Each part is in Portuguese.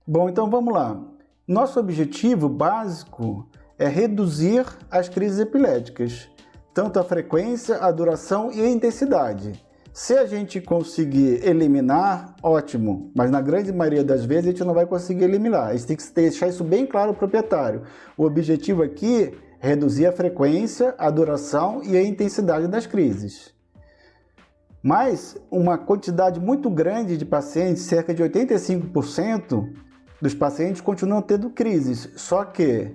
Bom, então vamos lá. Nosso objetivo básico é reduzir as crises epiléticas, tanto a frequência, a duração e a intensidade. Se a gente conseguir eliminar, ótimo, mas na grande maioria das vezes a gente não vai conseguir eliminar. A gente tem que deixar isso bem claro ao proprietário. O objetivo aqui é reduzir a frequência, a duração e a intensidade das crises. Mas uma quantidade muito grande de pacientes, cerca de 85% dos pacientes continuam tendo crises, só que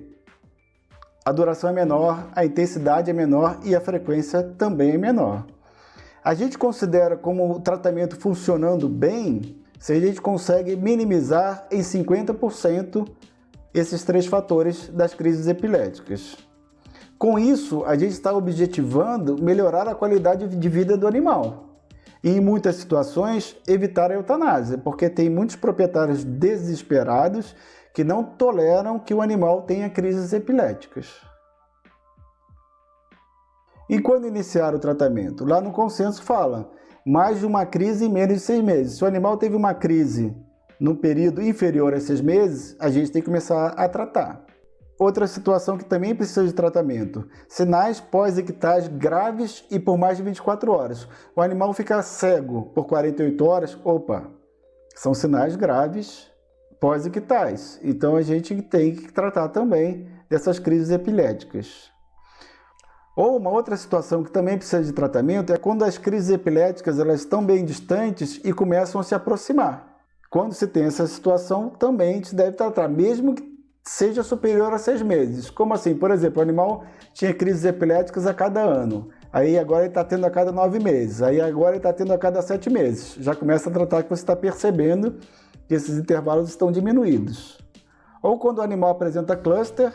a duração é menor, a intensidade é menor e a frequência também é menor. A gente considera como o tratamento funcionando bem se a gente consegue minimizar em 50% esses 3 fatores das crises epiléticas. Com isso, a gente está objetivando melhorar a qualidade de vida do animal. E em muitas situações, evitar a eutanásia, porque tem muitos proprietários desesperados que não toleram que o animal tenha crises epiléticas. E quando iniciar o tratamento? Lá no consenso fala, mais de uma crise em menos de 6 meses. Se o animal teve uma crise no período inferior a 6 meses, a gente tem que começar a tratar. Outra situação que também precisa de tratamento, sinais pós-ictais graves e por mais de 24 horas. O animal fica cego por 48 horas, são sinais graves pós-ictais. Então a gente tem que tratar também dessas crises epiléticas. Ou uma outra situação que também precisa de tratamento é quando as crises epiléticas elas estão bem distantes e começam a se aproximar. Quando se tem essa situação, também a gente deve tratar, mesmo que seja superior a 6 meses. Como assim? Por exemplo, o animal tinha crises epiléticas a cada ano. Aí agora ele está tendo a cada 9 meses. Aí agora ele está tendo a cada 7 meses. Já começa a tratar que você está percebendo que esses intervalos estão diminuídos. Ou quando o animal apresenta cluster,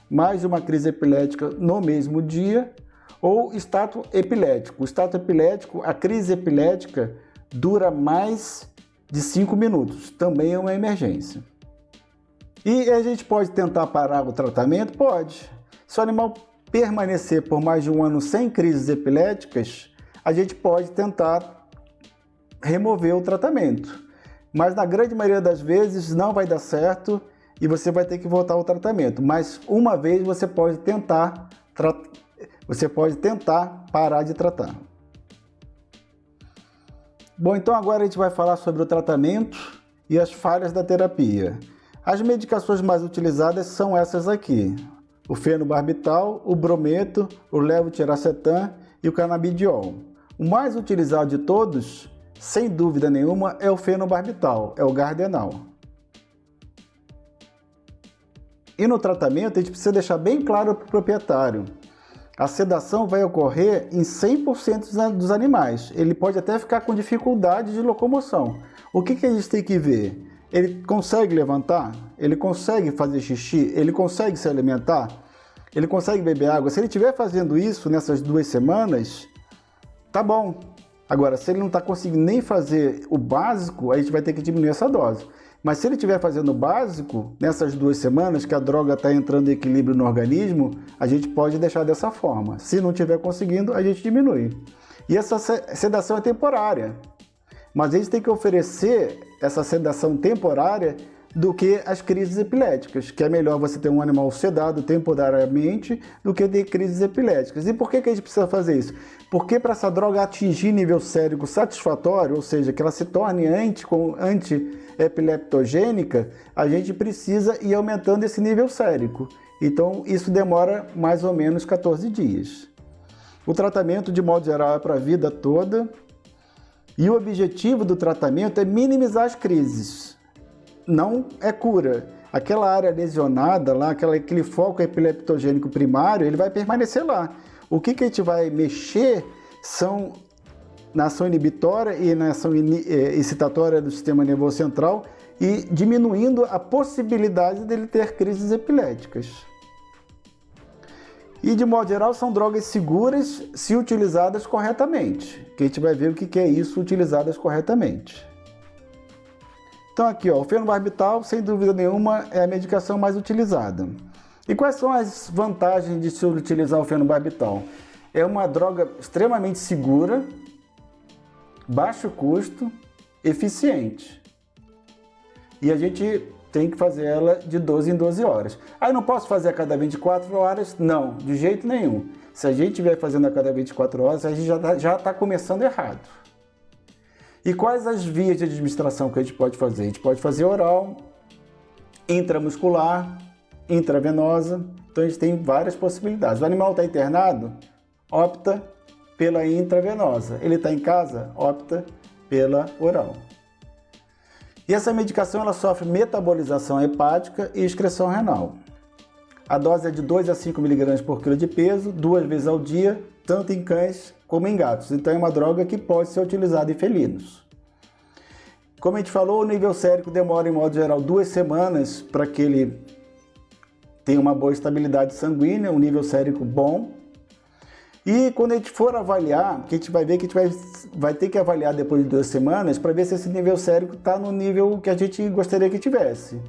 mais de uma crise epilética no mesmo dia, ou stato epilético. O stato epilético, a crise epilética dura mais de 5 minutos. Também é uma emergência. E a gente pode tentar parar o tratamento? Pode. Se o animal permanecer por mais de um ano sem crises epiléticas, a gente pode tentar remover o tratamento. Mas na grande maioria das vezes não vai dar certo e você vai ter que voltar ao tratamento. Mas uma vez você pode tentar parar de tratar. Bom, então agora a gente vai falar sobre o tratamento e as falhas da terapia. As medicações mais utilizadas são essas aqui: o fenobarbital, o brometo, o levotiracetam e o canabidiol. O mais utilizado de todos, sem dúvida nenhuma, é o fenobarbital, é o Gardenal. E no tratamento, a gente precisa deixar bem claro para o proprietário: a sedação vai ocorrer em 100% dos animais. Ele pode até ficar com dificuldade de locomoção. O que a gente tem que ver? Ele consegue levantar? Ele consegue fazer xixi? Ele consegue se alimentar? Ele consegue beber água? Se ele estiver fazendo isso nessas 2 semanas, tá bom. Agora, se ele não está conseguindo nem fazer o básico, a gente vai ter que diminuir essa dose. Mas se ele estiver fazendo o básico, nessas 2 semanas que a droga está entrando em equilíbrio no organismo, a gente pode deixar dessa forma. Se não estiver conseguindo, a gente diminui. E essa sedação é temporária. Mas a gente tem que oferecer essa sedação temporária do que as crises epiléticas, que é melhor você ter um animal sedado temporariamente do que ter crises epiléticas. E por que a gente precisa fazer isso? Porque para essa droga atingir nível sérico satisfatório, ou seja, que ela se torne anti-epileptogênica, a gente precisa ir aumentando esse nível sérico. Então isso demora mais ou menos 14 dias. O tratamento, de modo geral, é para a vida toda. E o objetivo do tratamento é minimizar as crises, não é cura. Aquela área lesionada lá, aquele foco epileptogênico primário, ele vai permanecer lá. O que a gente vai mexer são na ação inibitória e na ação excitatória do sistema nervoso central e diminuindo a possibilidade dele ter crises epiléticas. E, de modo geral, são drogas seguras se utilizadas corretamente. Que a gente vai ver o que é isso, utilizadas corretamente. Então aqui, ó, o fenobarbital, sem dúvida nenhuma, é a medicação mais utilizada. E quais são as vantagens de se utilizar o fenobarbital? É uma droga extremamente segura, baixo custo, eficiente. E a gente tem que fazer ela de 12 em 12 horas. Aí não posso fazer a cada 24 horas? Não, de jeito nenhum. Se a gente estiver fazendo a cada 24 horas, a gente já está começando errado. E quais as vias de administração que a gente pode fazer? A gente pode fazer oral, intramuscular, intravenosa. Então a gente tem várias possibilidades. O animal está internado? Opta pela intravenosa. Ele está em casa? Opta pela oral. E essa medicação ela sofre metabolização hepática e excreção renal. A dose é de 2 a 5 mg por quilo de peso, 2 vezes ao dia, tanto em cães como em gatos. Então é uma droga que pode ser utilizada em felinos. Como a gente falou, o nível sérico demora, em modo geral, 2 semanas para que ele tenha uma boa estabilidade sanguínea, um nível sérico bom. E quando a gente for avaliar, que a gente vai ver que a gente vai ter que avaliar depois de 2 semanas para ver se esse nível sérico está no nível que a gente gostaria que tivesse.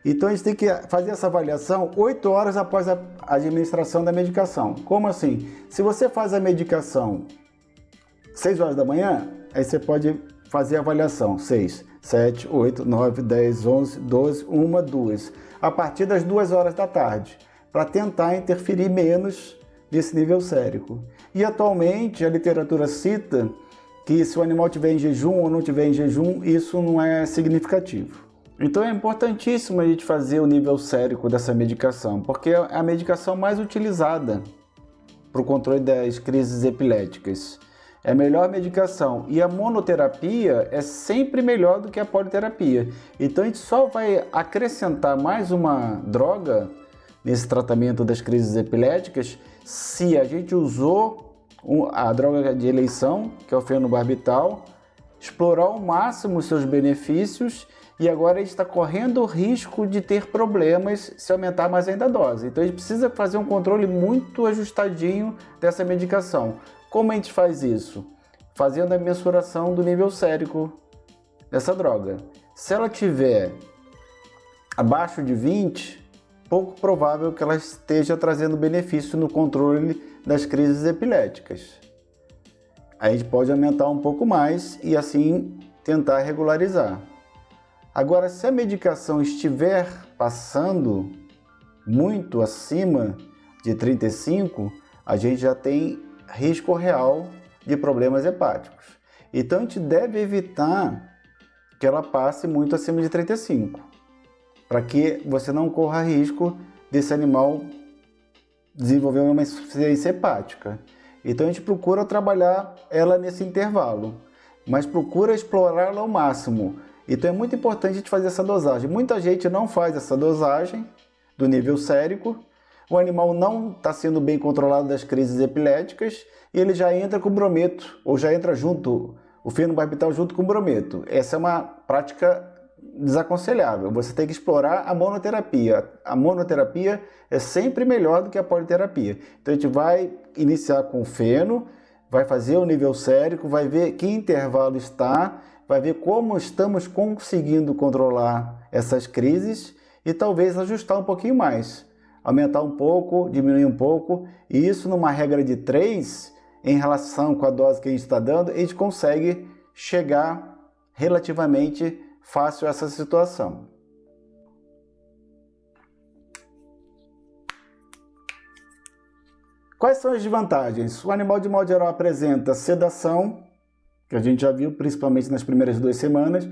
Então a gente tem que fazer essa avaliação 8 horas após a administração da medicação. Como assim? Se você faz a medicação 6 horas da manhã, aí você pode fazer a avaliação 6, 7, 8, 9, 10, 11, 12, 1, 2, a partir das 2 horas da tarde, para tentar interferir menos desse nível sérico. E atualmente a literatura cita que se o animal estiver em jejum ou não estiver em jejum, isso não é significativo. Então é importantíssimo a gente fazer o nível sérico dessa medicação, porque é a medicação mais utilizada para o controle das crises epiléticas. É a melhor medicação e a monoterapia é sempre melhor do que a politerapia. Então a gente só vai acrescentar mais uma droga nesse tratamento das crises epiléticas se a gente usou a droga de eleição, que é o fenobarbital, explorar ao máximo os seus benefícios, e agora a gente está correndo o risco de ter problemas se aumentar mais ainda a dose. Então a gente precisa fazer um controle muito ajustadinho dessa medicação. Como a gente faz isso? Fazendo a mensuração do nível sérico dessa droga. Se ela tiver abaixo de 20, pouco provável que ela esteja trazendo benefício no controle das crises epiléticas. Aí a gente pode aumentar um pouco mais e assim tentar regularizar. Agora, se a medicação estiver passando muito acima de 35, a gente já tem risco real de problemas hepáticos. Então a gente deve evitar que ela passe muito acima de 35, para que você não corra risco desse animal desenvolver uma insuficiência hepática. Então a gente procura trabalhar ela nesse intervalo, mas procura explorá-la ao máximo. Então é muito importante a gente fazer essa dosagem. Muita gente não faz essa dosagem do nível sérico, o animal não está sendo bem controlado das crises epiléticas e ele já entra com brometo, ou já entra junto, o fenobarbital junto com o brometo. Essa é uma prática desaconselhável. Você tem que explorar a monoterapia. A monoterapia é sempre melhor do que a politerapia. Então a gente vai iniciar com o feno, vai fazer o nível sérico, vai ver que intervalo está, vai ver como estamos conseguindo controlar essas crises e talvez ajustar um pouquinho mais. Aumentar um pouco, diminuir um pouco, e isso numa regra de 3, em relação com a dose que a gente está dando, a gente consegue chegar relativamente fácil a essa situação. Quais são as desvantagens? O animal de modo geral apresenta sedação, que a gente já viu principalmente nas primeiras 2 semanas,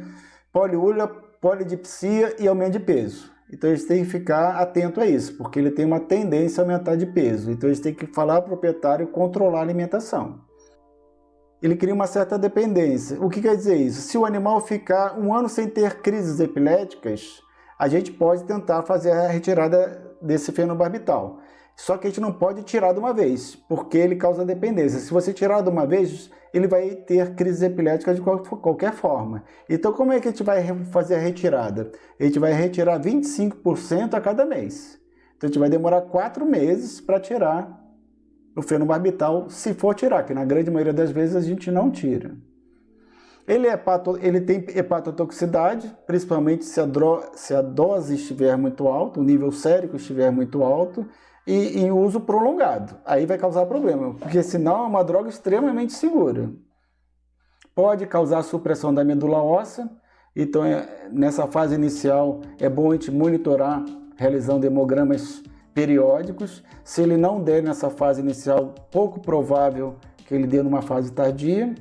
poliúria, polidipsia e aumento de peso. Então a gente tem que ficar atento a isso, porque ele tem uma tendência a aumentar de peso. Então a gente tem que falar ao proprietário controlar a alimentação. Ele cria uma certa dependência. O que quer dizer isso? Se o animal ficar 1 ano sem ter crises epiléticas, a gente pode tentar fazer a retirada desse fenobarbital. Só que a gente não pode tirar de uma vez, porque ele causa dependência. Se você tirar de uma vez, ele vai ter crises epiléticas de qualquer forma. Então, como é que a gente vai fazer a retirada? A gente vai retirar 25% a cada mês. Então, a gente vai demorar 4 meses para tirar o fenobarbital, se for tirar, que na grande maioria das vezes a gente não tira. Ele tem hepatotoxicidade, principalmente se a dose estiver muito alta, o nível sérico estiver muito alto, e em uso prolongado. Aí vai causar problema, porque senão é uma droga extremamente segura. Pode causar supressão da medula óssea, Então, nessa fase inicial, é bom a gente monitorar, realizando hemogramas periódicos. Se ele não der nessa fase inicial, pouco provável que ele dê numa fase tardia.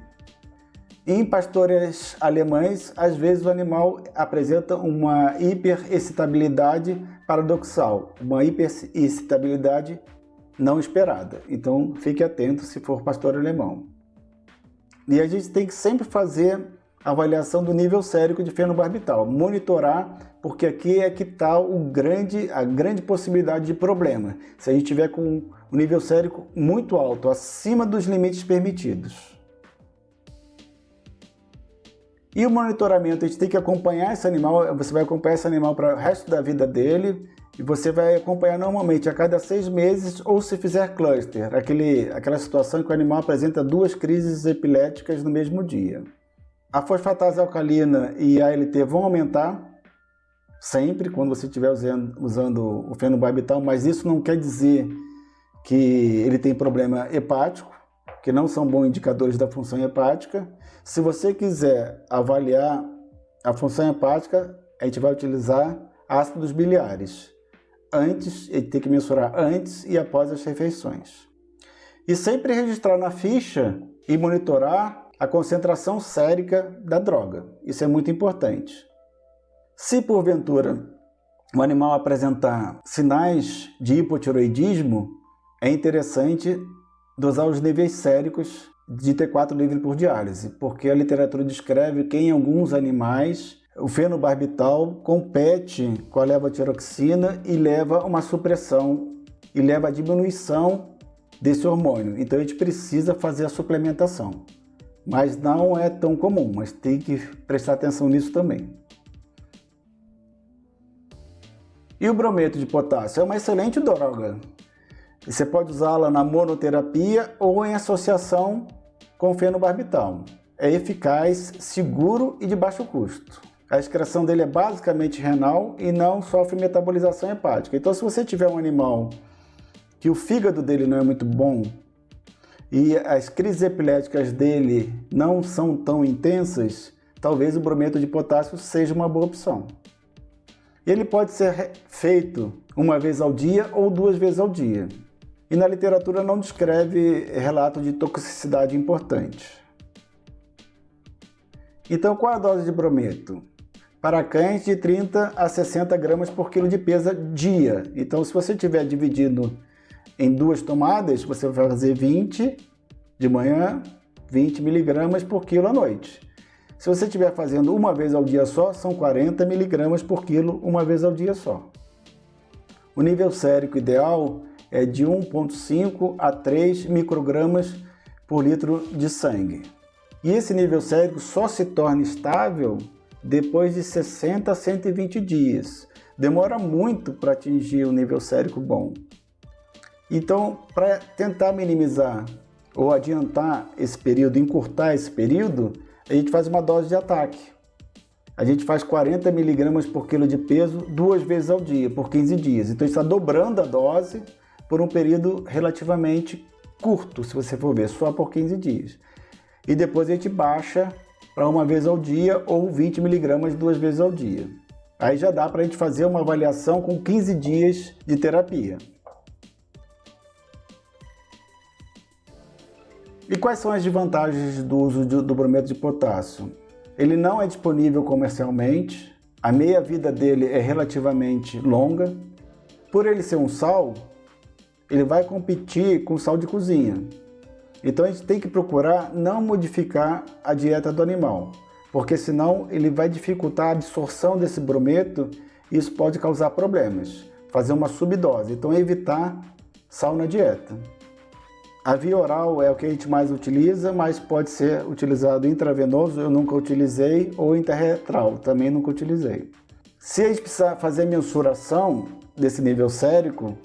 Em pastores alemães, às vezes o animal apresenta uma hiperexcitabilidade paradoxal, uma hiperexcitabilidade não esperada. Então, fique atento se for pastor alemão. E a gente tem que sempre fazer a avaliação do nível sérico de fenobarbital, monitorar, porque aqui é que está a grande possibilidade de problema. Se a gente tiver com o nível sérico muito alto, acima dos limites permitidos. E o monitoramento, a gente tem que acompanhar esse animal, você vai acompanhar esse animal para o resto da vida dele, e você vai acompanhar normalmente a cada 6 meses, ou se fizer cluster, aquela situação em que o animal apresenta 2 crises epiléticas no mesmo dia. A fosfatase alcalina e a ALT vão aumentar sempre quando você estiver usando o fenobarbital, mas isso não quer dizer que ele tem problema hepático, que não são bons indicadores da função hepática. Se você quiser avaliar a função hepática, a gente vai utilizar ácidos biliares. Antes, ele tem que mensurar antes e após as refeições. E sempre registrar na ficha e monitorar a concentração sérica da droga. Isso é muito importante. Se porventura o animal apresentar sinais de hipotiroidismo, é interessante dosar os níveis séricos de T4 livre por diálise, porque a literatura descreve que em alguns animais o fenobarbital compete com a levotiroxina e leva a uma supressão e leva a diminuição desse hormônio. Então a gente precisa fazer a suplementação. Mas não é tão comum, mas tem que prestar atenção nisso também. E o brometo de potássio é uma excelente droga. Você pode usá-la na monoterapia ou em associação com fenobarbital. É eficaz, seguro e de baixo custo. A excreção dele é basicamente renal e não sofre metabolização hepática. Então, se você tiver um animal que o fígado dele não é muito bom e as crises epiléticas dele não são tão intensas, talvez o brometo de potássio seja uma boa opção. Ele pode ser feito uma vez ao dia ou 2 vezes ao dia. E na literatura não descreve relato de toxicidade importante. Então, qual a dose de brometo? Para cães, de 30 a 60 gramas por quilo de peso dia. Então, se você tiver dividido em 2 tomadas, você vai fazer 20 de manhã, 20 miligramas por quilo à noite. Se você estiver fazendo uma vez ao dia só, são 40 miligramas por quilo uma vez ao dia só. O nível sérico ideal é de 1,5 a 3 microgramas por litro de sangue. E esse nível sérico só se torna estável depois de 60 a 120 dias. Demora muito para atingir o nível sérico bom. Então, para tentar minimizar ou adiantar esse período, encurtar esse período, a gente faz uma dose de ataque. A gente faz 40 miligramas por quilo de peso 2 vezes ao dia, por 15 dias. Então, a gente está dobrando a dose por um período relativamente curto, se você for ver, só por 15 dias. E depois a gente baixa para 1 vez ao dia ou 20 miligramas 2 vezes ao dia. Aí já dá para a gente fazer uma avaliação com 15 dias de terapia. E quais são as desvantagens do uso do brometo de potássio? Ele não é disponível comercialmente, a meia-vida dele é relativamente longa. Por ele ser um sal, ele vai competir com sal de cozinha. Então a gente tem que procurar não modificar a dieta do animal, porque senão ele vai dificultar a absorção desse brometo e isso pode causar problemas. Fazer uma subdose, então evitar sal na dieta. A via oral é o que a gente mais utiliza, mas pode ser utilizado intravenoso, eu nunca utilizei, ou interretral, também nunca utilizei. Se a gente precisar fazer mensuração desse nível sérico,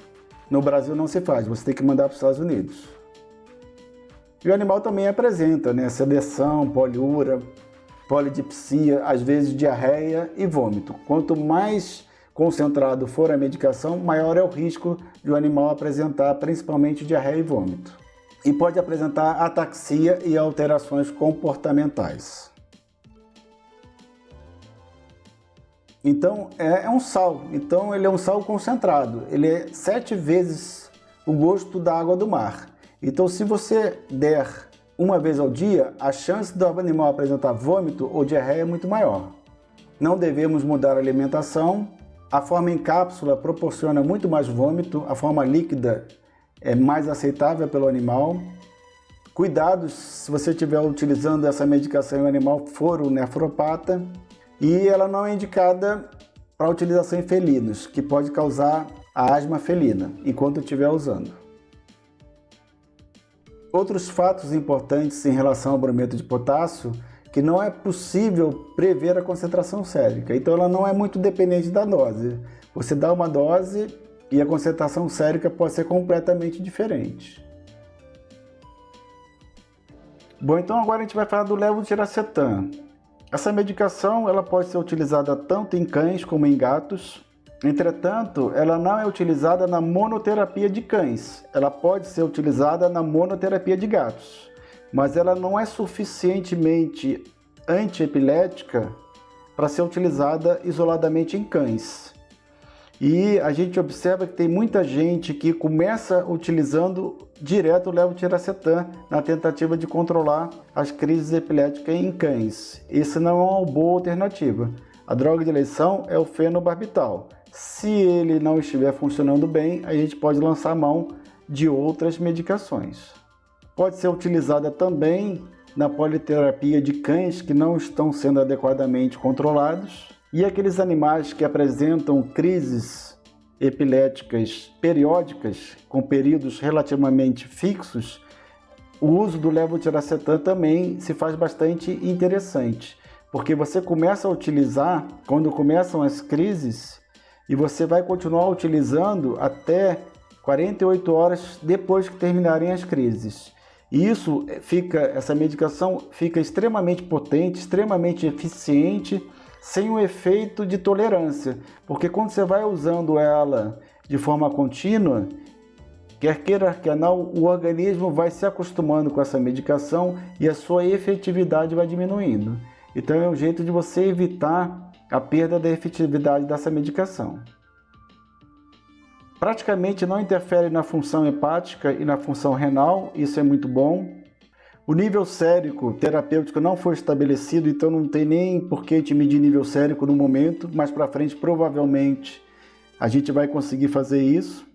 no Brasil não se faz, você tem que mandar para os Estados Unidos. E o animal também apresenta, sedação, poliúria, polidipsia, às vezes diarreia e vômito. Quanto mais concentrado for a medicação, maior é o risco de o animal apresentar principalmente diarreia e vômito. E pode apresentar ataxia e alterações comportamentais. Então é um sal, então ele é um sal concentrado, ele é 7 vezes o gosto da água do mar. Então se você der uma vez ao dia, a chance do animal apresentar vômito ou diarreia é muito maior. Não devemos mudar a alimentação. A forma em cápsula proporciona muito mais vômito, a forma líquida é mais aceitável pelo animal. Cuidados se você estiver utilizando essa medicação e o animal for o nefropata. E ela não é indicada para utilização em felinos, que pode causar a asma felina enquanto estiver usando. Outros fatos importantes em relação ao brometo de potássio, que não é possível prever a concentração sérica. Então ela não é muito dependente da dose. Você dá uma dose e a concentração sérica pode ser completamente diferente. Bom, então agora a gente vai falar do levetiracetam. Essa medicação ela pode ser utilizada tanto em cães como em gatos. Entretanto, ela não é utilizada na monoterapia de cães. Ela pode ser utilizada na monoterapia de gatos, mas ela não é suficientemente antiepilética para ser utilizada isoladamente em cães. E a gente observa que tem muita gente que começa utilizando direto o levetiracetam na tentativa de controlar as crises epiléticas em cães. Isso não é uma boa alternativa. A droga de eleição é o fenobarbital. Se ele não estiver funcionando bem, a gente pode lançar mão de outras medicações. Pode ser utilizada também na politerapia de cães que não estão sendo adequadamente controlados e aqueles animais que apresentam crises epiléticas periódicas com períodos relativamente fixos. O uso do levetiracetam também se faz bastante interessante, porque você começa a utilizar quando começam as crises e você vai continuar utilizando até 48 horas depois que terminarem as crises. E essa medicação fica extremamente potente, extremamente eficiente, sem o efeito de tolerância, porque quando você vai usando ela de forma contínua, quer queira, quer não, o organismo vai se acostumando com essa medicação e a sua efetividade vai diminuindo. Então é um jeito de você evitar a perda da efetividade dessa medicação. Praticamente não interfere na função hepática e na função renal, isso é muito bom. O nível sérico terapêutico não foi estabelecido, então não tem nem por que te medir nível sérico no momento, mais para frente provavelmente a gente vai conseguir fazer isso.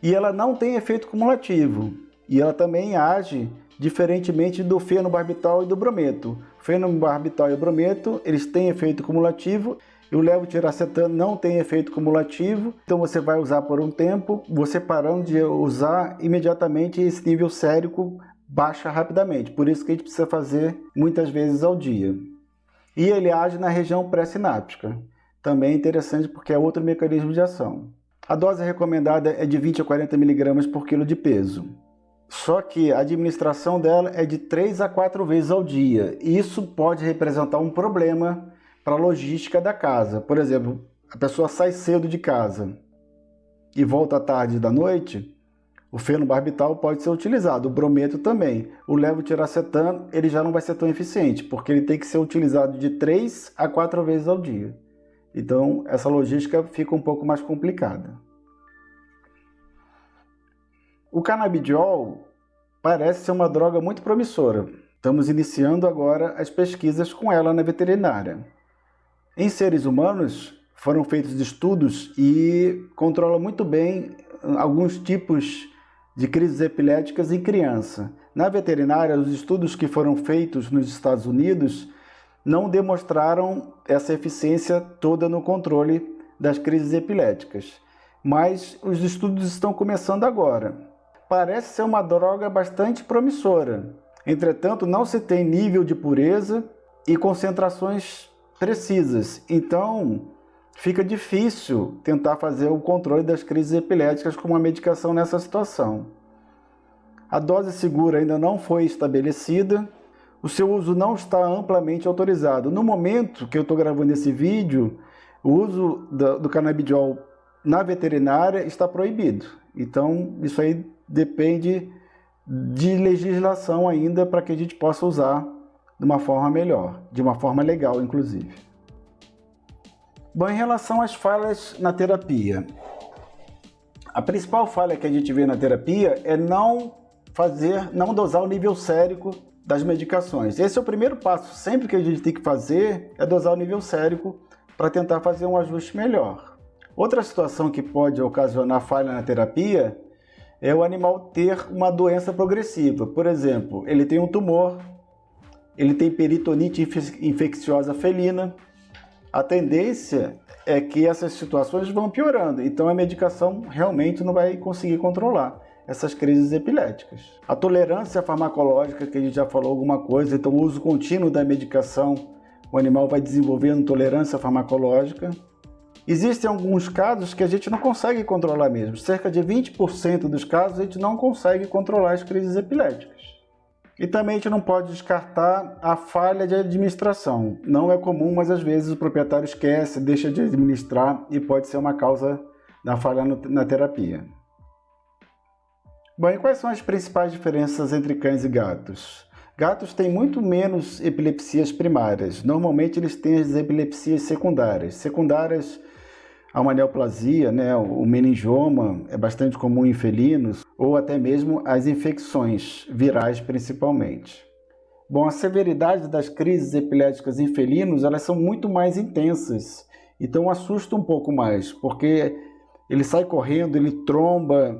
E ela não tem efeito cumulativo, e ela também age diferentemente do fenobarbital e do brometo. O fenobarbital e o brometo, eles têm efeito cumulativo, e o levetiracetam não tem efeito cumulativo, então você vai usar por um tempo, você parando de usar, imediatamente esse nível sérico baixa rapidamente, por isso que a gente precisa fazer muitas vezes ao dia. E ele age na região pré-sináptica, também é interessante porque é outro mecanismo de ação. A dose recomendada é de 20 a 40 mg por quilo de peso. Só que a administração dela é de 3 a 4 vezes ao dia. E isso pode representar um problema para a logística da casa. Por exemplo, a pessoa sai cedo de casa e volta à tarde da noite, o fenobarbital pode ser utilizado, o brometo também. O levetiracetam ele já não vai ser tão eficiente, porque ele tem que ser utilizado de 3 a 4 vezes ao dia. Então, essa logística fica um pouco mais complicada. O canabidiol parece ser uma droga muito promissora. Estamos iniciando agora as pesquisas com ela na veterinária. Em seres humanos, foram feitos estudos e controla muito bem alguns tipos de crises epiléticas em criança. Na veterinária, os estudos que foram feitos nos Estados Unidos não demonstraram essa eficiência toda no controle das crises epiléticas, mas os estudos estão começando agora. Parece ser uma droga bastante promissora, entretanto não se tem nível de pureza e concentrações precisas, então fica difícil tentar fazer o controle das crises epiléticas com uma medicação nessa situação. A dose segura ainda não foi estabelecida, o seu uso não está amplamente autorizado. No momento que eu estou gravando esse vídeo, o uso do canabidiol na veterinária está proibido. Então, isso aí depende de legislação ainda para que a gente possa usar de uma forma melhor, de uma forma legal, inclusive. Bom, em relação às falhas na terapia, a principal falha que a gente vê na terapia é não dosar o nível sérico das medicações. Esse é o primeiro passo, sempre que a gente tem que fazer, é dosar o nível sérico para tentar fazer um ajuste melhor. Outra situação que pode ocasionar falha na terapia é o animal ter uma doença progressiva. Por exemplo, ele tem um tumor, ele tem peritonite infecciosa felina. A tendência é que essas situações vão piorando, então a medicação realmente não vai conseguir controlar essas crises epiléticas. A tolerância farmacológica, que a gente já falou alguma coisa, então o uso contínuo da medicação, o animal vai desenvolvendo tolerância farmacológica. Existem alguns casos que a gente não consegue controlar mesmo. Cerca de 20% dos casos a gente não consegue controlar as crises epiléticas. E também a gente não pode descartar a falha de administração. Não é comum, mas às vezes o proprietário esquece, deixa de administrar e pode ser uma causa da falha na terapia. Bom, e quais são as principais diferenças entre cães e gatos? Gatos têm muito menos epilepsias primárias. Normalmente eles têm as epilepsias secundárias. Secundárias a uma neoplasia, o meningioma é bastante comum em felinos, ou até mesmo as infecções virais principalmente. Bom, a severidade das crises epiléticas em felinos, elas são muito mais intensas, então assusta um pouco mais, porque ele sai correndo, ele tromba,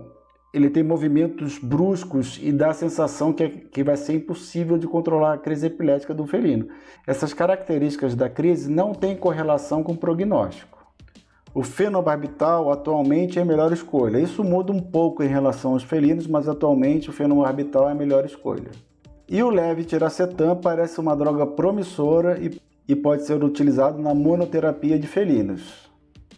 ele tem movimentos bruscos e dá a sensação que vai ser impossível de controlar a crise epilética do felino. Essas características da crise não têm correlação com o prognóstico. O fenobarbital atualmente é a melhor escolha. Isso muda um pouco em relação aos felinos, mas atualmente o fenobarbital é a melhor escolha. E o levetiracetam parece uma droga promissora e pode ser utilizado na monoterapia de felinos.